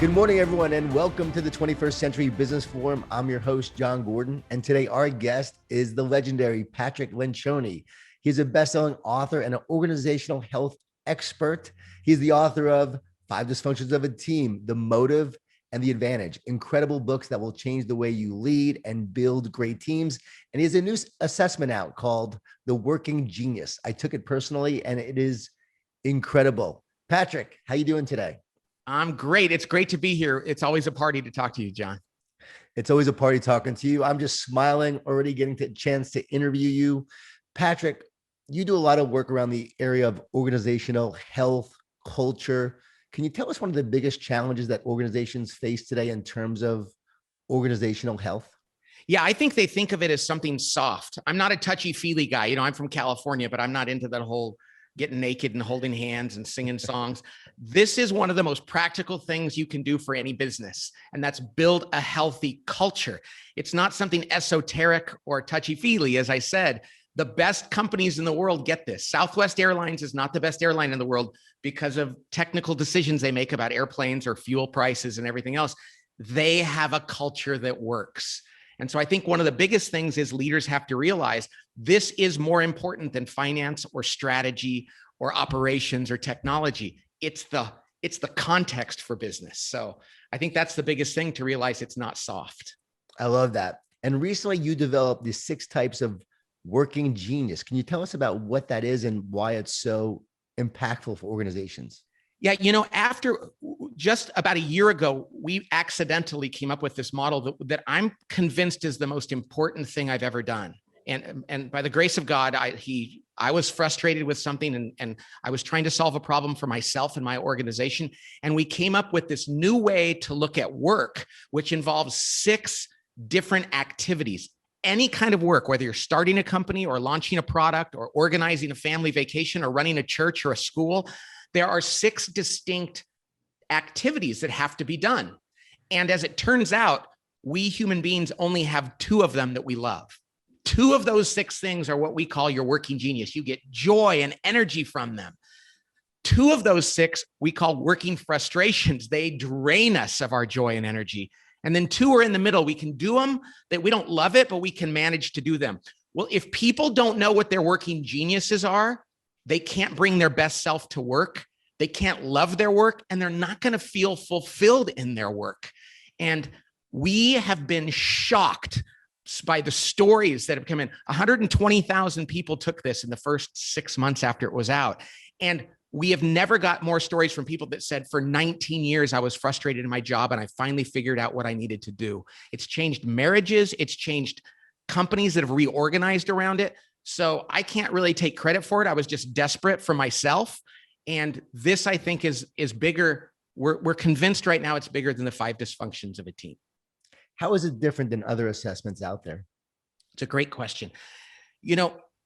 Good morning, everyone, and welcome to the 21st Century Business Forum. I'm your host, Jon Gordon, and today our guest is the legendary Patrick Lencioni. He's a best-selling author and an organizational health expert. He's the author of 5 Dysfunctions of a Team, The Motive, and The Advantage. Incredible books that will change the way you lead and build great teams. And he has a new assessment out called The Working Genius. I took it personally, and it is incredible. Patrick, how you doing today? I'm great. It's great to be here. It's always a party to talk to you, Jon. It's always a party talking to you. I'm just smiling, already getting the chance to interview you. Patrick, you do a lot of work around the area of organizational health, culture. Can you tell us one of the biggest challenges that organizations face today in terms of organizational health? Yeah, I think they think of it as something soft. I'm not a touchy-feely guy. I'm from California, but I'm not into that whole getting naked and holding hands and singing songs. This is one of the most practical things you can do for any business, and that's build a healthy culture. It's not something esoteric or touchy-feely. As I said, the best companies in the world get this. Southwest Airlines is not the best airline in the world because of technical decisions they make about airplanes or fuel prices and everything else. They have a culture that works. And so I think one of the biggest things is leaders have to realize this is more important than finance or strategy or operations or technology. It's the context for business. So I think that's the biggest thing, to realize it's not soft. I love that. And recently you developed the 6 types of working genius. Can you tell us about what that is and why it's so impactful for organizations? Yeah, after just about a year ago, we accidentally came up with this model that I'm convinced is the most important thing I've ever done. And by the grace of God, I was frustrated with something and I was trying to solve a problem for myself and my organization. And we came up with this new way to look at work, which involves 6 different activities. Any kind of work, whether you're starting a company or launching a product or organizing a family vacation or running a church or a school, there are 6 distinct activities that have to be done. And as it turns out, we human beings only have 2 of them that we love. 2 of those 6 things are what we call your working genius. You get joy and energy from them. 2 of those 6 we call working frustrations. They drain us of our joy and energy. And then 2 are in the middle. We can do them, that we don't love it, but we can manage to do them. Well, if people don't know what their working geniuses are, they can't bring their best self to work. They can't love their work, and they're not going to feel fulfilled in their work. And we have been shocked by the stories that have come in. 120,000 people took this in the first 6 months after it was out. And we have never got more stories from people that said, for 19 years, I was frustrated in my job and I finally figured out what I needed to do. It's changed marriages. It's changed companies that have reorganized around it. So I can't really take credit for it. I was just desperate for myself. And this, I think, is bigger. We're convinced right now it's bigger than the 5 dysfunctions of a team. How is it different than other assessments out there? It's a great question.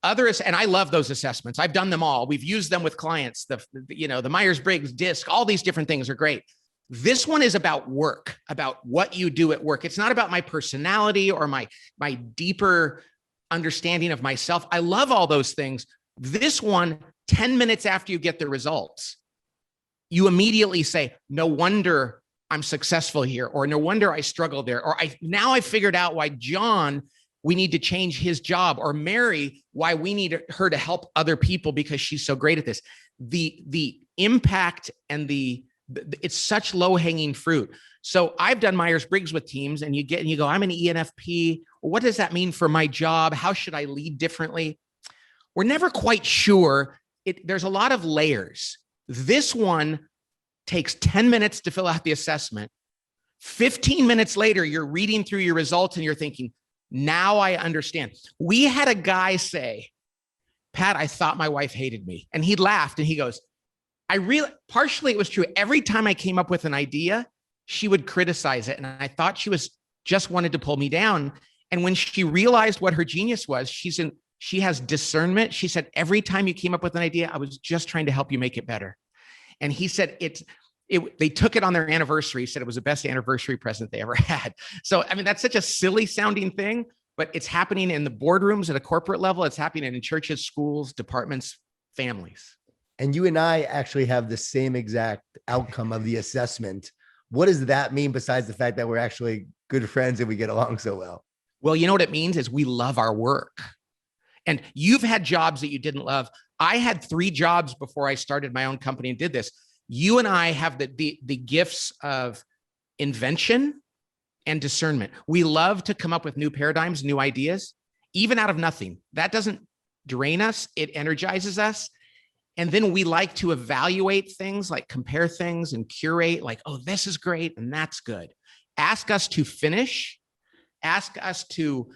Others, and I love those assessments. I've done them all. We've used them with clients. The Myers-Briggs, DISC, all these different things are great. This one is about work, about what you do at work. It's not about my personality or my deeper understanding of myself. I love all those things. This one, 10 minutes after you get the results, you immediately say, no wonder I'm successful here, or no wonder I struggled there, or now I figured out why John, we need to change his job, or Mary, why we need her to help other people because she's so great at this. The impact and it's such low-hanging fruit. So I've done Myers-Briggs with teams, and you go, I'm an ENFP. What does that mean for my job? How should I lead differently? We're never quite sure. There's a lot of layers. This one takes 10 minutes to fill out the assessment. 15 minutes later, you're reading through your results and you're thinking, now I understand. We had a guy say, Pat, I thought my wife hated me. And he laughed and he goes, partially it was true. Every time I came up with an idea, she would criticize it. And I thought she just wanted to pull me down. And when she realized what her genius was, she has discernment. She said, every time you came up with an idea, I was just trying to help you make it better. And he said, they took it on their anniversary. He said it was the best anniversary present they ever had. So, I mean, that's such a silly sounding thing, but it's happening in the boardrooms at a corporate level. It's happening in churches, schools, departments, families. And you and I actually have the same exact outcome of the assessment. What does that mean besides the fact that we're actually good friends and we get along so well? Well, you know what it means is we love our work. And you've had jobs that you didn't love. I had 3 jobs before I started my own company and did this. You and I have the gifts of invention and discernment. We love to come up with new paradigms, new ideas, even out of nothing. That doesn't drain us. It energizes us. And then we like to evaluate things, like compare things and curate, like, oh, this is great and that's good. Ask us to finish. Ask us to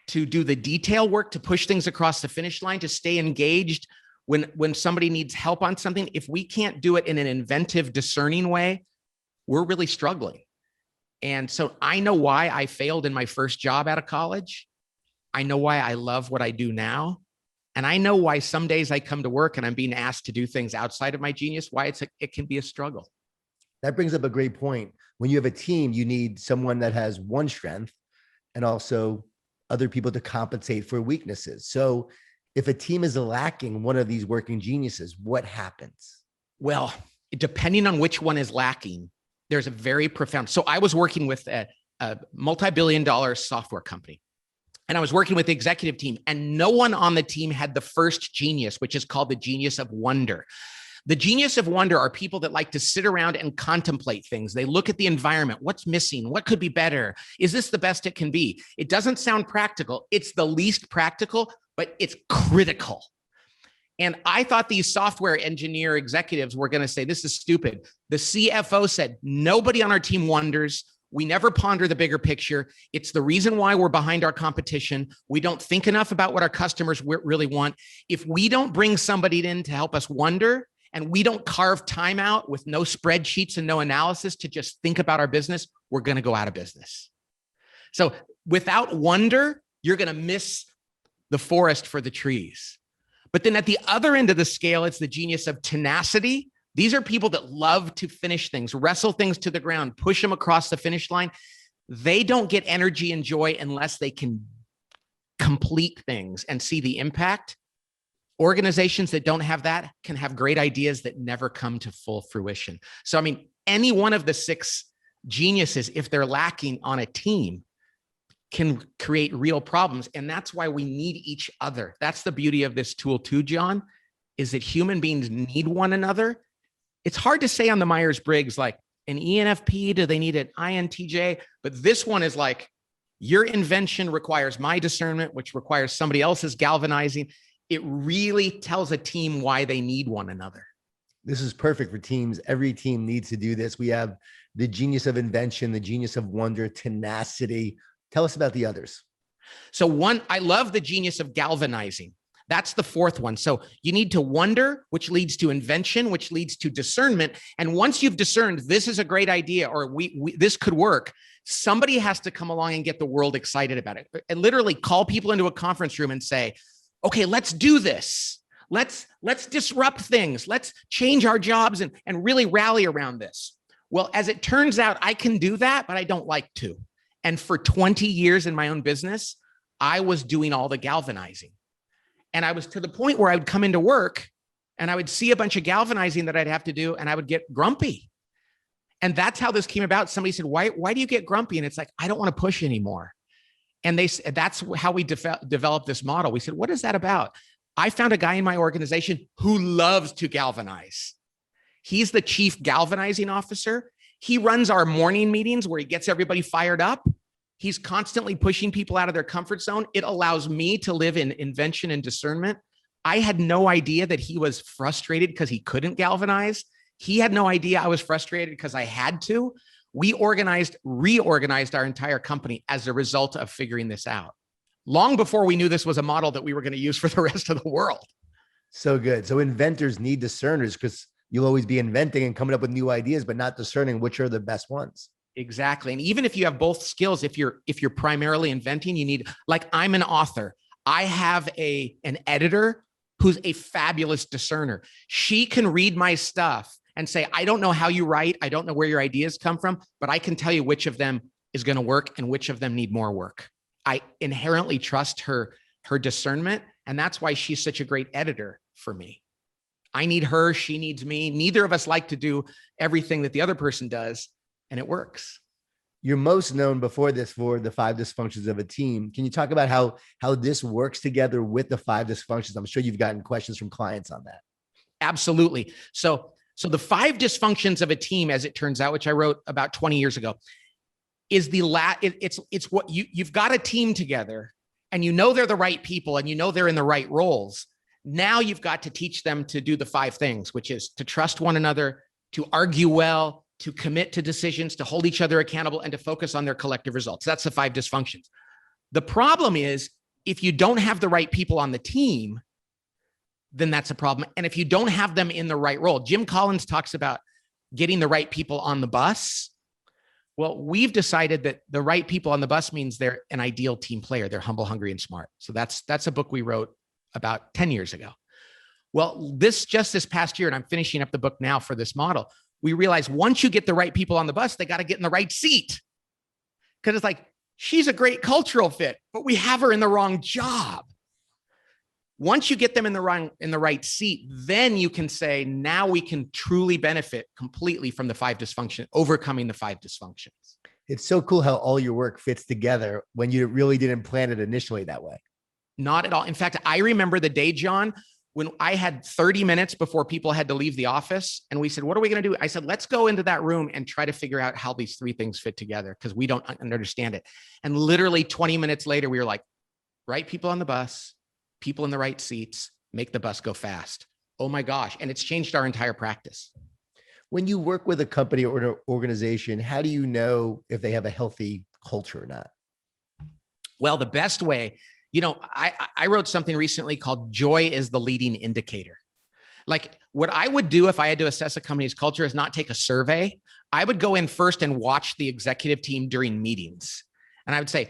do the detail work, to push things across the finish line, to stay engaged when somebody needs help on something. If we can't do it in an inventive, discerning way, we're really struggling. And so I know why I failed in my first job out of college. I know why I love what I do now. And I know why some days I come to work and I'm being asked to do things outside of my genius, why it can be a struggle. That brings up a great point. When you have a team, you need someone that has one strength and also other people to compensate for weaknesses. So if a team is lacking one of these working geniuses, what happens? Well, depending on which one is lacking, there's a very profound. So I was working with a multi-billion-dollar software company, and I was working with the executive team, and no one on the team had the first genius, which is called the genius of wonder. The genius of wonder are people that like to sit around and contemplate things. They look at the environment. What's missing? What could be better? Is this the best it can be? It doesn't sound practical. It's the least practical, but it's critical. And I thought these software engineer executives were going to say, this is stupid. The CFO said, nobody on our team wonders. We never ponder the bigger picture. It's the reason why we're behind our competition. We don't think enough about what our customers really want. If we don't bring somebody in to help us wonder, and we don't carve time out with no spreadsheets and no analysis to just think about our business, we're going to go out of business. So without wonder, you're going to miss the forest for the trees. But then at the other end of the scale, it's the genius of tenacity. These are people that love to finish things, wrestle things to the ground, push them across the finish line. They don't get energy and joy unless they can complete things and see the impact. Organizations that don't have that can have great ideas that never come to full fruition. So, I mean, any one of the 6 geniuses, if they're lacking on a team, can create real problems. And that's why we need each other. That's the beauty of this tool too, John, is that human beings need one another. It's hard to say on the Myers-Briggs, like an ENFP, do they need an INTJ? But this one is like, your invention requires my discernment, which requires somebody else's galvanizing. It really tells a team why they need one another. This is perfect for teams. Every team needs to do this. We have the genius of invention, the genius of wonder, tenacity. Tell us about the others. So one, I love the genius of galvanizing. That's the 4th one. So you need to wonder, which leads to invention, which leads to discernment. And once you've discerned this is a great idea, or this could work, somebody has to come along and get the world excited about it. And literally call people into a conference room and say, okay, let's do this. Let's disrupt things. Let's change our jobs and really rally around this. Well, as it turns out, I can do that, but I don't like to. And for 20 years in my own business, I was doing all the galvanizing. And I was to the point where I would come into work and I would see a bunch of galvanizing that I'd have to do, and I would get grumpy. And that's how this came about. Somebody said, why do you get grumpy? And it's like, I don't want to push anymore. And that's how we developed this model. We said, what is that about? I found a guy in my organization who loves to galvanize. He's the chief galvanizing officer. He runs our morning meetings where he gets everybody fired up. He's constantly pushing people out of their comfort zone. It allows me to live in invention and discernment. I had no idea that he was frustrated because he couldn't galvanize. He had no idea I was frustrated because I had to. We reorganized our entire company as a result of figuring this out, long before we knew this was a model that we were going to use for the rest of the world. So good. So inventors need discerners, because you'll always be inventing and coming up with new ideas, but not discerning which are the best ones. Exactly. And even if you have both skills, if you're primarily inventing, you need, like, I'm an author. I have an editor who's a fabulous discerner. She can read my stuff and say, I don't know how you write. I don't know where your ideas come from, but I can tell you which of them is going to work and which of them need more work. I inherently trust her discernment. And that's why she's such a great editor for me. I need her, she needs me. Neither of us like to do everything that the other person does, and it works. You're most known before this for the 5 dysfunctions of a team. Can you talk about how this works together with the 5 dysfunctions? I'm sure you've gotten questions from clients on that. Absolutely. So the 5 dysfunctions of a team, as it turns out, which I wrote about 20 years ago, is it's what you've got a team together, and you know they're the right people, and you know they're in the right roles. Now you've got to teach them to do the 5 things, which is to trust one another, to argue well, to commit to decisions, to hold each other accountable, and to focus on their collective results. That's the 5 dysfunctions. The problem is, if you don't have the right people on the team, then that's a problem. And if you don't have them in the right role, Jim Collins talks about getting the right people on the bus. Well, we've decided that the right people on the bus means they're an ideal team player. They're humble, hungry, and smart. So that's a book we wrote about 10 years ago. Well, this past year, and I'm finishing up the book now for this model, we realized once you get the right people on the bus, they got to get in the right seat. Because it's like, she's a great cultural fit, but we have her in the wrong job. Once you get them in the right seat, then you can say, now we can truly benefit completely from the 5 dysfunctions, overcoming the 5 dysfunctions. It's so cool how all your work fits together when you really didn't plan it initially that way. Not at all. In fact, I remember the day, John, when I had 30 minutes before people had to leave the office, and we said, what are we going to do? I said, let's go into that room and try to figure out how these 3 things fit together, because we don't understand it. And literally 20 minutes later, we were like, right people on the bus, people in the right seats, make the bus go fast. Oh my gosh. And it's changed our entire practice. When you work with a company or an organization, how do you know if they have a healthy culture or not? Well, the best way, I wrote something recently called Joy is the Leading Indicator. Like, what I would do if I had to assess a company's culture is not take a survey. I would go in first and watch the executive team during meetings. And I would say,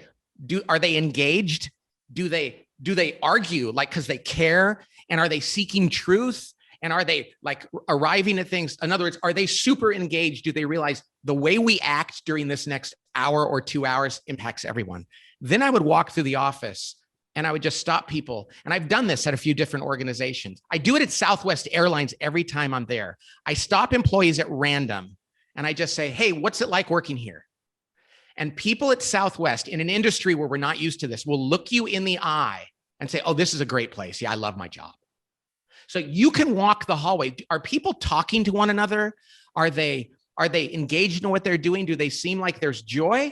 are they engaged? Do they argue because they care? And are they seeking truth? And are they arriving at things? In other words, are they super engaged? Do they realize the way we act during this next hour or 2 hours impacts everyone? Then I would walk through the office and I would just stop people. And I've done this at a few different organizations. I do it at Southwest Airlines every time I'm there. I stop employees at random and I just say, hey, what's it like working here? And people at Southwest, in an industry where we're not used to this, will look you in the eye and say, oh, this is a great place. Yeah, I love my job. So you can walk the hallway. Are people talking to one another? Are they engaged in what they're doing? Do they seem like there's joy?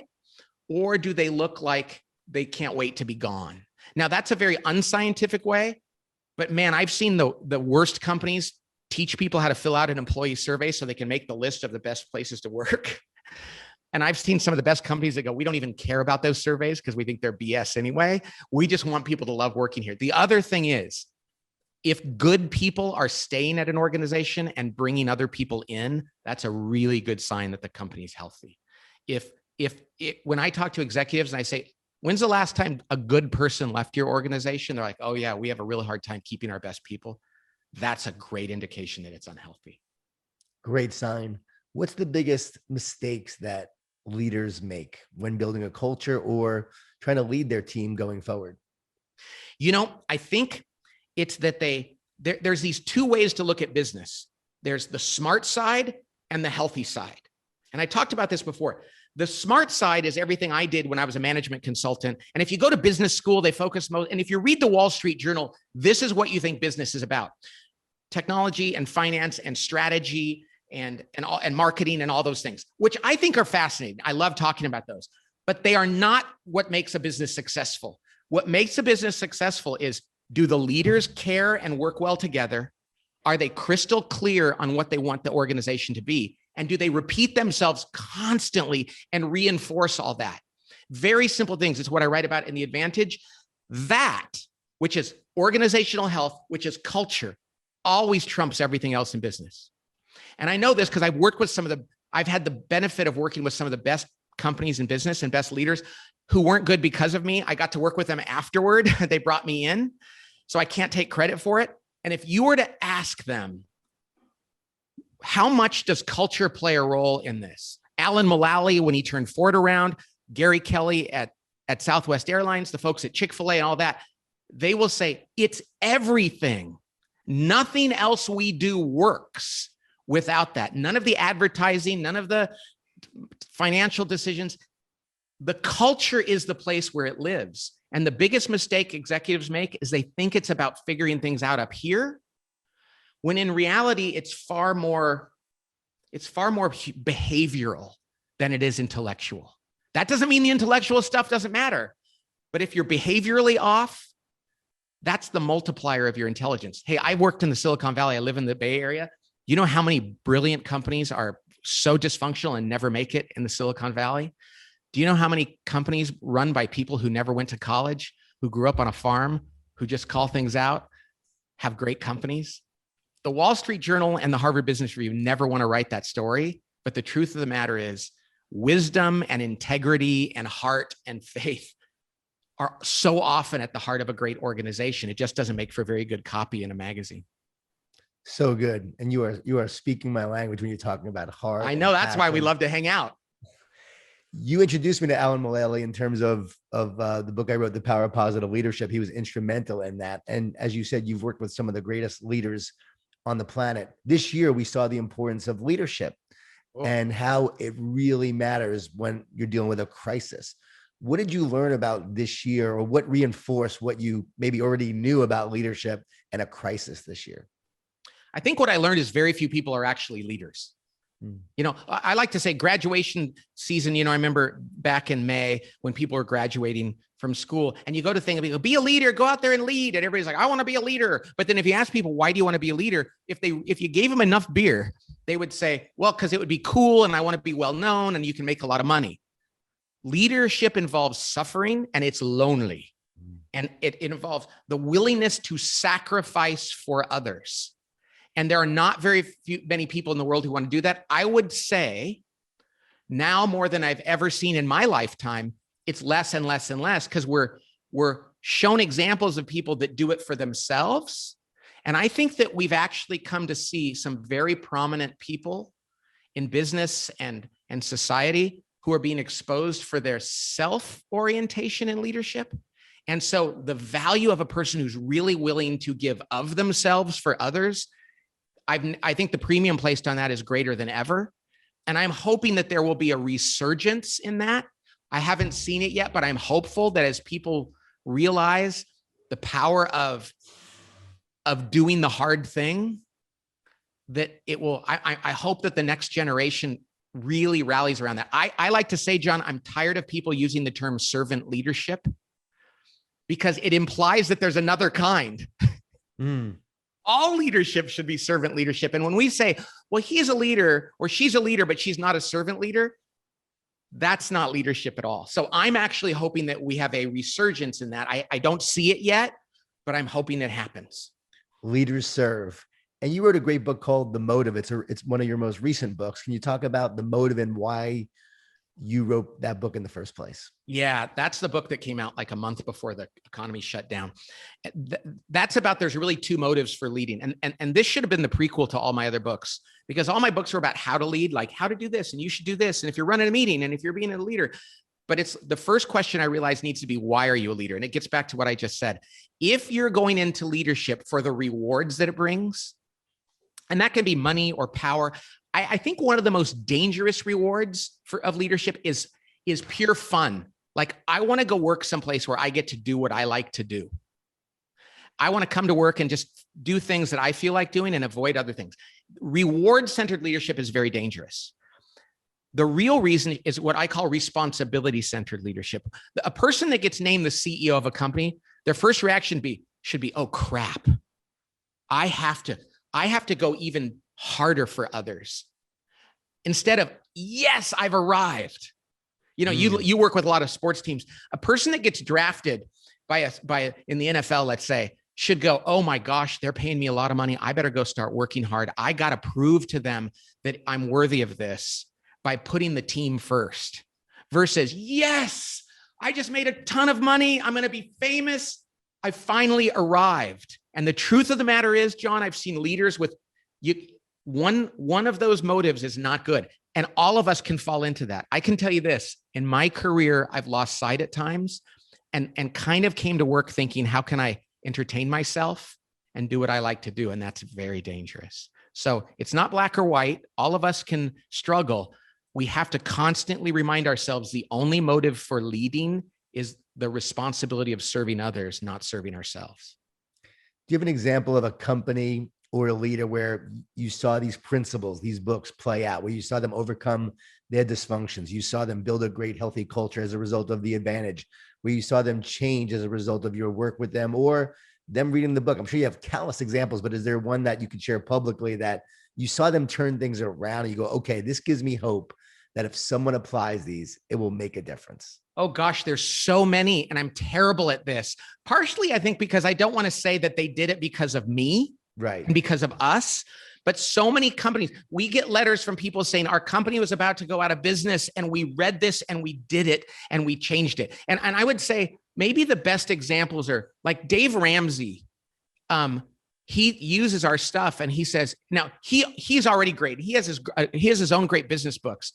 Or do they look like they can't wait to be gone? Now, that's a very unscientific way, but man, I've seen the worst companies teach people how to fill out an employee survey so they can make the list of the best places to work. And I've seen some of the best companies that go, we don't even care about those surveys because we think they're BS anyway. We just want people to love working here. The other thing is, if good people are staying at an organization and bringing other people in, that's a really good sign that the company is healthy. When I talk to executives and I say, when's the last time a good person left your organization? They're like, oh yeah, we have a really hard time keeping our best people. That's a great indication that it's unhealthy. Great sign. What's the biggest mistakes that leaders make when building a culture or trying to lead their team going forward? I think it's that there's these 2 ways to look at business. There's the smart side and the healthy side. And I talked about this before. The smart side is everything I did when I was a management consultant. And if you go to business school, they focus most, and if you read the Wall Street Journal, this is what you think business is about: technology and finance and strategy and marketing and all those things, which I think are fascinating. I love talking about those, but they are not what makes a business successful. What makes a business successful is, do the leaders care and work well together? Are they crystal clear on what they want the organization to be? And do they repeat themselves constantly and reinforce all that? Very simple things. It's what I write about in The Advantage. That, which is organizational health, which is culture, always trumps everything else in business. And I know this because I've had the benefit of working with some of the best companies in business and best leaders who weren't good because of me. I got to work with them afterward. They brought me in, so I can't take credit for it. And if you were to ask them, how much does culture play a role in this? Alan Mullally, when he turned Ford around, Gary Kelly at Southwest Airlines, the folks at Chick-fil-A and all that, they will say it's everything. Nothing else we do works without that. None of the advertising, none of the financial decisions. The culture is the place where it lives. And the biggest mistake executives make is they think it's about figuring things out up here, when in reality, it's far more behavioral than it is intellectual. That doesn't mean the intellectual stuff doesn't matter. But if you're behaviorally off, that's the multiplier of your intelligence. Hey, I worked in the Silicon Valley. I live in the Bay Area. You know how many brilliant companies are so dysfunctional and never make it in the Silicon Valley? Do you know how many companies run by people who never went to college, who grew up on a farm, who just call things out, have great companies? The Wall Street Journal and the Harvard Business Review never want to write that story. But the truth of the matter is, wisdom and integrity and heart and faith are so often at the heart of a great organization. It just doesn't make for very good copy in a magazine. So good. And you are speaking my language when you're talking about heart. I know, that's why we love to hang out. You introduced me to Alan Mulally in terms of the book I wrote, The Power of Positive Leadership. He was instrumental in that. And as you said, you've worked with some of the greatest leaders on the planet. This year, we saw the importance of leadership and how it really matters when you're dealing with a crisis. What did you learn about this year, or what reinforced what you maybe already knew about leadership and a crisis this year? I think what I learned is very few people are actually leaders. You know, I like to say graduation season, you know, I remember back in May when people were graduating from school, and you go to things and go, be a leader, go out there and lead. And everybody's like, I want to be a leader. But then if you ask people, why do you want to be a leader? If you gave them enough beer, they would say, well, because it would be cool and I want to be well known and you can make a lot of money. Leadership involves suffering, and it's lonely. And it involves the willingness to sacrifice for others. And there are not many people in the world who want to do that. I would say now more than I've ever seen in my lifetime, it's less and less and less, because we're shown examples of people that do it for themselves. And I think that we've actually come to see some very prominent people in business and society who are being exposed for their self-orientation in leadership. And so the value of a person who's really willing to give of themselves for others, I think the premium placed on that is greater than ever. And I'm hoping that there will be a resurgence in that. I haven't seen it yet, but I'm hopeful that as people realize the power of doing the hard thing, that it will, I hope that the next generation really rallies around that. I like to say, John, I'm tired of people using the term servant leadership, because it implies that there's another kind. All leadership should be servant leadership. And when we say, well, he's a leader or she's a leader, but she's not a servant leader, that's not leadership at all. So I'm actually hoping that we have a resurgence in that. I don't see it yet, but I'm hoping it happens. Leaders serve. And you wrote a great book called The Motive. It's one of your most recent books. Can you talk about the motive and why you wrote that book in the first place? Yeah, that's the book that came out like a month before the economy shut down. That's about, there's really two motives for leading. And this should have been the prequel to all my other books, because all my books were about how to lead, like how to do this, and you should do this. And if you're running a meeting, and if you're being a leader, but it's the first question I realized needs to be, why are you a leader? And it gets back to what I just said. If you're going into leadership for the rewards that it brings, and that can be money or power, I think one of the most dangerous rewards of leadership is pure fun. Like, I want to go work someplace where I get to do what I like to do. I want to come to work and just do things that I feel like doing and avoid other things. Reward-centered leadership is very dangerous. The real reason is what I call responsibility-centered leadership. A person that gets named the CEO of a company, their first reaction should be, oh crap, I have to go even harder for others, instead of, yes, I've arrived. You know, you work with a lot of sports teams. A person that gets drafted by in the NFL, let's say, should go, oh my gosh, they're paying me a lot of money. I better go start working hard. I got to prove to them that I'm worthy of this by putting the team first, versus, yes, I just made a ton of money. I'm going to be famous. I finally arrived. And the truth of the matter is, John, I've seen leaders with one of those motives is not good. And all of us can fall into that. I can tell you this, in my career, I've lost sight at times and kind of came to work thinking, how can I entertain myself and do what I like to do. And that's very dangerous. So it's not black or white. All of us can struggle. We have to constantly remind ourselves the only motive for leading is the responsibility of serving others, not serving ourselves. Do you have an example of a company or a leader where you saw these principles, these books play out, where you saw them overcome their dysfunctions? You saw them build a great, healthy culture as a result of the advantage, where you saw them change as a result of your work with them or them reading the book? I'm sure you have countless examples, but is there one that you could share publicly that you saw them turn things around and you go, okay, this gives me hope that if someone applies these, it will make a difference? Oh gosh, there's so many, and I'm terrible at this. Partially, I think because I don't want to say that they did it because of me, right, and because of us, but so many companies, we get letters from people saying our company was about to go out of business and we read this and we did it and we changed it. And I would say maybe the best examples are like Dave Ramsey. He uses our stuff and he says, now he's already great. He has his own great business books,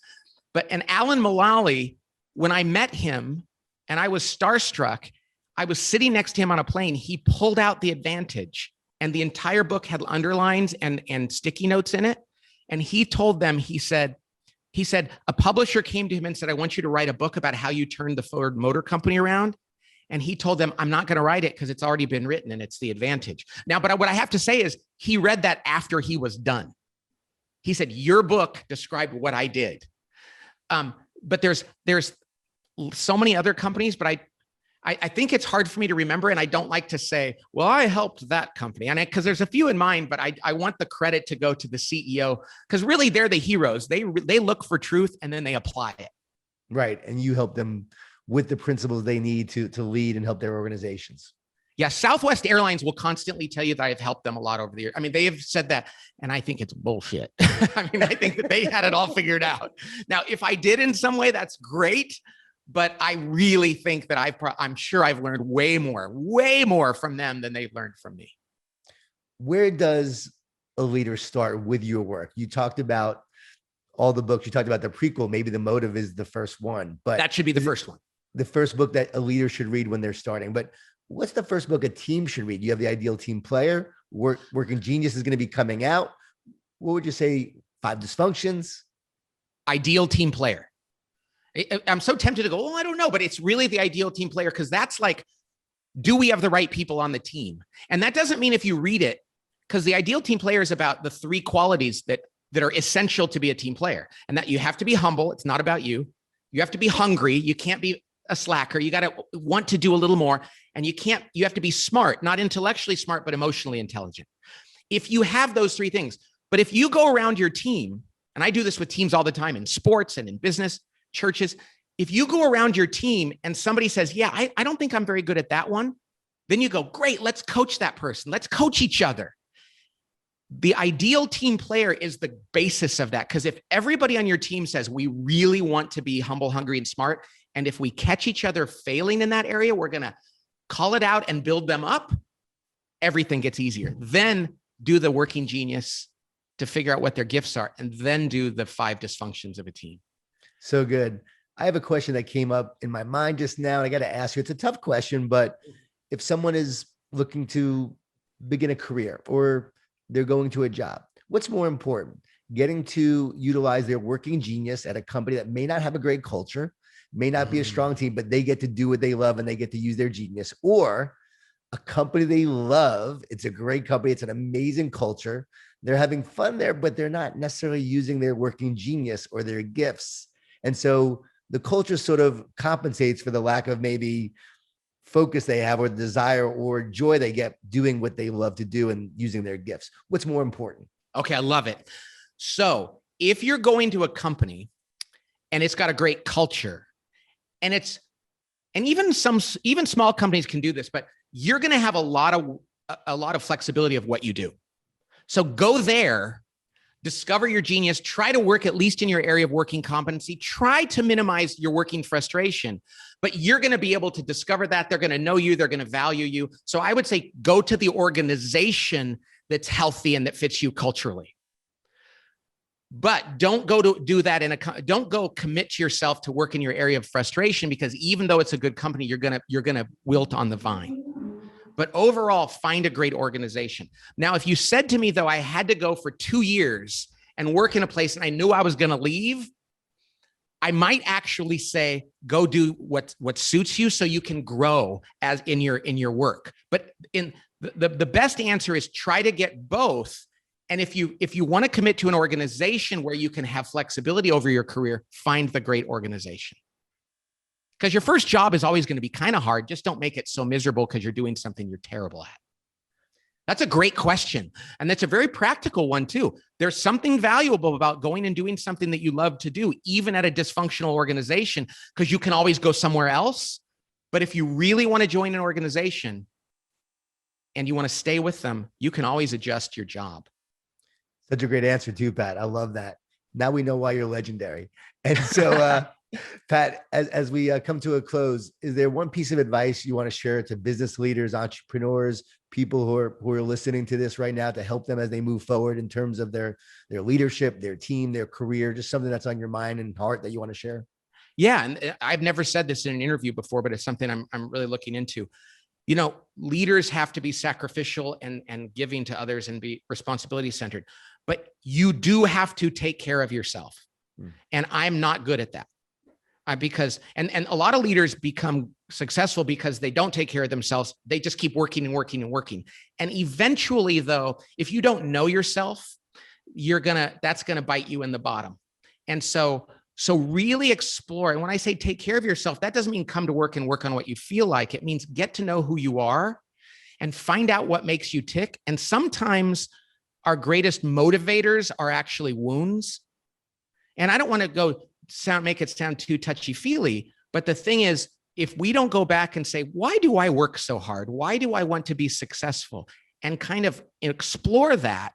and Alan Mulally, when I met him and I was starstruck, I was sitting next to him on a plane. He pulled out the advantage and the entire book had underlines and sticky notes in it. And he told them, he said, a publisher came to him and said, I want you to write a book about how you turned the Ford Motor Company around. And he told them, I'm not going to write it because it's already been written and it's the advantage. Now, but what I have to say is he read that after he was done. He said, your book described what I did. But there's so many other companies, but I think it's hard for me to remember. And I don't like to say, well, I helped that company. And because there's a few in mind, but I want the credit to go to the CEO because really they're the heroes. They look for truth and then they apply it. Right. And you help them with the principles they need to lead and help their organizations. Yeah. Southwest Airlines will constantly tell you that I've helped them a lot over the years. I mean, they have said that, and I think it's bullshit. I mean, I think that they had it all figured out. Now, if I did in some way, that's great. But I really think that I'm sure I've learned way more from them than they've learned from me. Where does a leader start with your work? You talked about all the books. You talked about the prequel. Maybe the motive is the first one, but that should be the first one. The first book that a leader should read when they're starting. But what's the first book a team should read? You have The Ideal Team Player. Working Genius is going to be coming out. What would you say? 5 Dysfunctions? Ideal Team Player. I'm so tempted to go, oh, I don't know, but it's really The Ideal Team Player because that's like, do we have the right people on the team? And that doesn't mean if you read it, because The Ideal Team Player is about the 3 qualities that are essential to be a team player. And that you have to be humble. It's not about you. You have to be hungry. You can't be a slacker. You got to want to do a little more. And you have to be smart, not intellectually smart, but emotionally intelligent. If you have those 3 things, but if you go around your team, and I do this with teams all the time in sports and in business, churches, if you go around your team and somebody says, yeah, I don't think I'm very good at that one, then you go, great, let's coach that person. Let's coach each other. The ideal team player is the basis of that. Because if everybody on your team says, we really want to be humble, hungry, and smart, and if we catch each other failing in that area, we're going to call it out and build them up, everything gets easier. Then do the Working Genius to figure out what their gifts are, and then do the 5 dysfunctions of a team. So good. I have a question that came up in my mind just now, and I got to ask you. It's a tough question, but if someone is looking to begin a career or they're going to a job, what's more important? Getting to utilize their working genius at a company that may not have a great culture, may not be a strong team, but they get to do what they love and they get to use their genius, or a company they love. It's a great company. It's an amazing culture. They're having fun there, but they're not necessarily using their working genius or their gifts. And so the culture sort of compensates for the lack of maybe focus they have or desire or joy they get doing what they love to do and using their gifts. What's more important? Okay, I love it. So if you're going to a company and it's got a great culture and even small companies can do this, but you're going to have a lot of flexibility of what you do. So go there, discover your genius, try to work at least in your area of working competency, try to minimize your working frustration, but you're going to be able to discover that. They're going to know you. They're going to value you. So I would say go to the organization that's healthy and that fits you culturally. But don't go to do that don't go commit to yourself to work in your area of frustration, because even though it's a good company, you're going to wilt on the vine. But overall, find a great organization. Now, if you said to me, though, I had to go for 2 years and work in a place and I knew I was going to leave, I might actually say, go do what suits you so you can grow as in your work. But in the best answer is try to get both. And if you want to commit to an organization where you can have flexibility over your career, find the great organization. Because your first job is always going to be kind of hard. Just don't make it so miserable because you're doing something you're terrible at. That's a great question. And that's a very practical one too. There's something valuable about going and doing something that you love to do, even at a dysfunctional organization, because you can always go somewhere else. But if you really want to join an organization and you want to stay with them, you can always adjust your job. Such a great answer too, Pat. I love that. Now we know why you're legendary. And so, Pat, as we come to a close, is there one piece of advice you want to share to business leaders, entrepreneurs, people who are listening to this right now to help them as they move forward in terms of their leadership, their team, their career, just something that's on your mind and heart that you want to share? Yeah. And I've never said this in an interview before, but it's something I'm really looking into. Leaders have to be sacrificial and giving to others and be responsibility centered, but you do have to take care of yourself. And I'm not good at that. Because a lot of leaders become successful because they don't take care of themselves. They just keep working and working and working. And eventually, though, if you don't know yourself, that's gonna bite you in the bottom. And so really explore. And when I say take care of yourself, that doesn't mean come to work and work on what you feel like. It means get to know who you are and find out what makes you tick. And sometimes our greatest motivators are actually wounds. And I don't want to make it sound too touchy-feely, but the thing is, if we don't go back and say, why do I work so hard? Why do I want to be successful? And kind of explore that,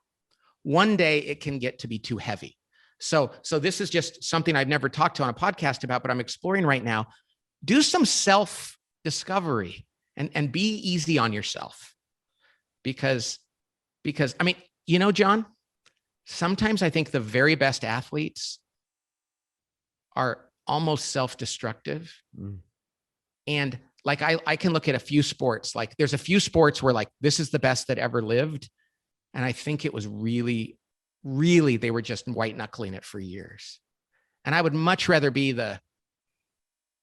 one day it can get to be too heavy. So this is just something I've never talked to on a podcast about, but I'm exploring right now. Do some self-discovery and be easy on yourself. Because I mean, John, sometimes I think the very best athletes are almost self-destructive. And like, I can look at a few sports, like there's a few sports where like, this is the best that ever lived. And I think it was really, they were just white knuckling it for years. And I would much rather be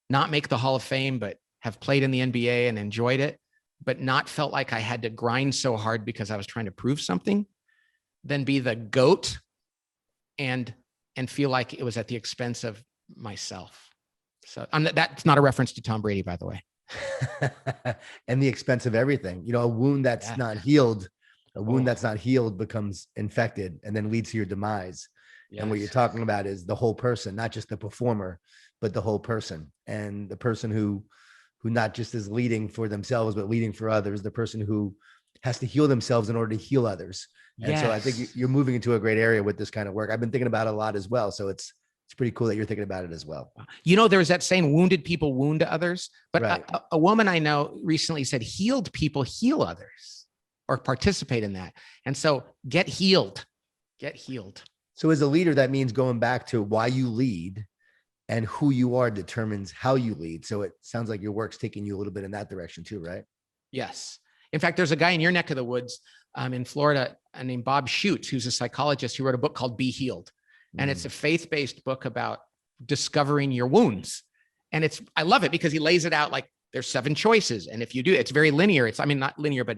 not make the Hall of Fame, but have played in the NBA and enjoyed it, but not felt like I had to grind so hard because I was trying to prove something, than be the GOAT and feel like it was at the expense of myself. So that's not a reference to Tom Brady, by the way. And the expense of everything, a wound that's not healed, that's not healed becomes infected and then leads to your demise. Yes. And what you're talking about is the whole person, not just the performer, but the whole person, and the person who not just is leading for themselves, but leading for others, the person who has to heal themselves in order to heal others. And so I think you're moving into a great area with this kind of work. I've been thinking about it a lot as well. So it's pretty cool that you're thinking about it as well. There's that saying, wounded people wound others. But right. a woman I know recently said, healed people heal others or participate in that. And so get healed. So as a leader, that means going back to why you lead, and who you are determines how you lead. So it sounds like your work's taking you a little bit in that direction too, right? Yes. In fact, there's a guy in your neck of the woods in Florida named Bob Schutz, who's a psychologist who wrote a book called Be Healed. And it's a faith-based book about discovering your wounds. And I love it because he lays it out like there's 7 choices. And if you do, it's very linear. Not linear, but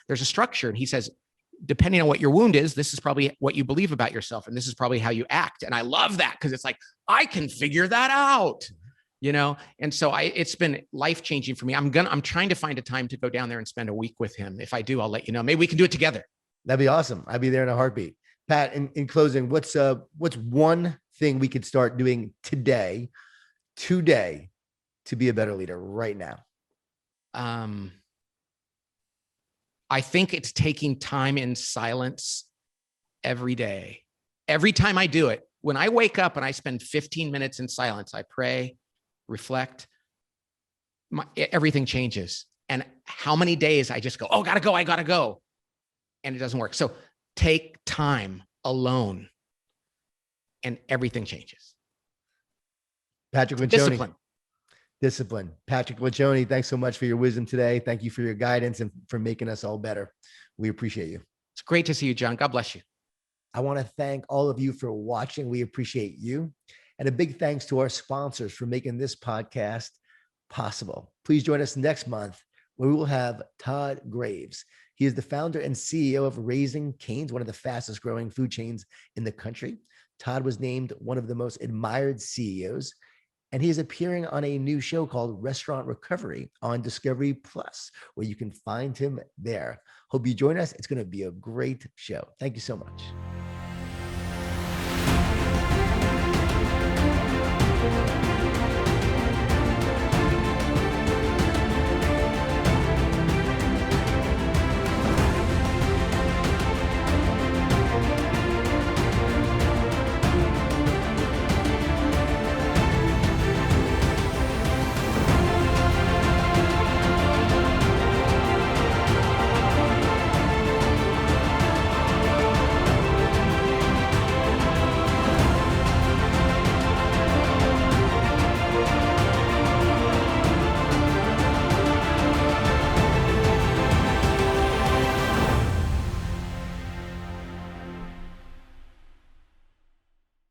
there's a structure. And he says, depending on what your wound is, this is probably what you believe about yourself. And this is probably how you act. And I love that because it's like, I can figure that out, And so it's been life-changing for me. I'm trying to find a time to go down there and spend a week with him. If I do, I'll let you know. Maybe we can do it together. That'd be awesome. I'd be there in a heartbeat. Pat, in closing, what's one thing we could start doing today to be a better leader right now? I think it's taking time in silence every day. Every time I do it, when I wake up and I spend 15 minutes in silence, I pray, reflect, everything changes. And how many days I just go, oh, I gotta go. And it doesn't work. So take time alone and everything changes. Patrick Lencioni. Discipline. Discipline. Patrick Lencioni, thanks so much for your wisdom today. Thank you for your guidance and for making us all better. We appreciate you. It's great to see you, John. God bless you. I want to thank all of you for watching. We appreciate you. And a big thanks to our sponsors for making this podcast possible. Please join us next month where we will have Todd Graves. He is the founder and CEO of Raising Cane's, one of the fastest growing food chains in the country. Todd was named one of the most admired CEOs, and he is appearing on a new show called Restaurant Recovery on Discovery Plus, where you can find him there. Hope you join us. It's going to be a great show. Thank you so much.